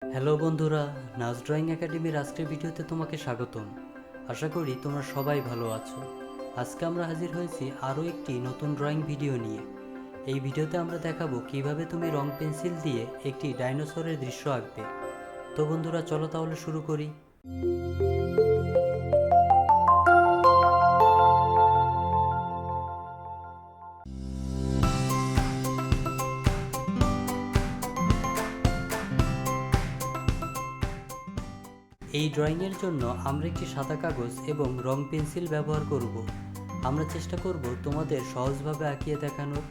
Hello বন্ধুরা, নাচ drawing একাডেমির আজকের ভিডিওতে তোমাকে স্বাগতম। আশা করি তোমরা সবাই ভালো আছো। আজকে আমরা হাজির হয়েছি আরও একটি নতুন ড্রয়িং ভিডিও নিয়ে। এই ভিডিওতে আমরা দেখাবো কিভাবে তুমি রং পেন্সিল দিয়ে একটি ডাইনোসরের দৃশ্য আঁকবে। তো বন্ধুরা, চলো তাহলে শুরু করি। এই ড্রয়িংয়ের জন্য আমরা একটি সাদা কাগজ এবং রং পেন্সিল ব্যবহার করব। আমরা চেষ্টা করব তোমাদের সহজভাবে আঁকিয়ে দেখানোর,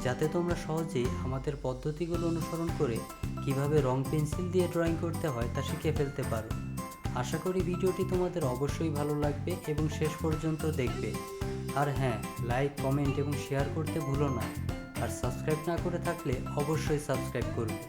যাতে তোমরা সহজেই আমাদের পদ্ধতিগুলো অনুসরণ করে কিভাবে রং পেন্সিল দিয়ে ড্রয়িং করতে হয় তা শিখে ফেলতে পারো। আশা করি ভিডিওটি তোমাদের অবশ্যই ভালো লাগবে এবং শেষ পর্যন্ত দেখবে। আর হ্যাঁ, লাইক, কমেন্ট এবং শেয়ার করতে ভুলো না। আর সাবস্ক্রাইব না করে থাকলে অবশ্যই সাবস্ক্রাইব করবে।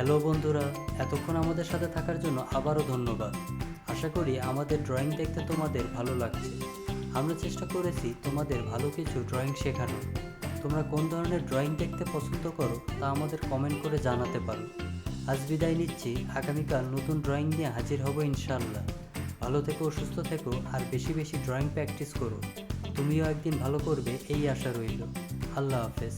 হ্যালো বন্ধুরা, এতক্ষণ আমাদের সাথে থাকার জন্য আবারও ধন্যবাদ। আশা করি আমাদের ড্রয়িং দেখতে তোমাদের ভালো লাগছে। আমরা চেষ্টা করেছি তোমাদের ভালো কিছু ড্রয়িং শেখানোর। তোমরা কোন ধরনের ড্রয়িং দেখতে পছন্দ করো তা আমাদের কমেন্ট করে জানাতে পারো। আজ বিদায় নিচ্ছি, আগামীকাল নতুন ড্রয়িং নিয়ে হাজির হব ইনশাআল্লাহ। ভালো থেকো, সুস্থ থেকো, আর বেশি বেশি ড্রয়িং প্র্যাকটিস করো। তুমিও একদিন ভালো করবে এই আশা রইল। আল্লাহ হাফেজ।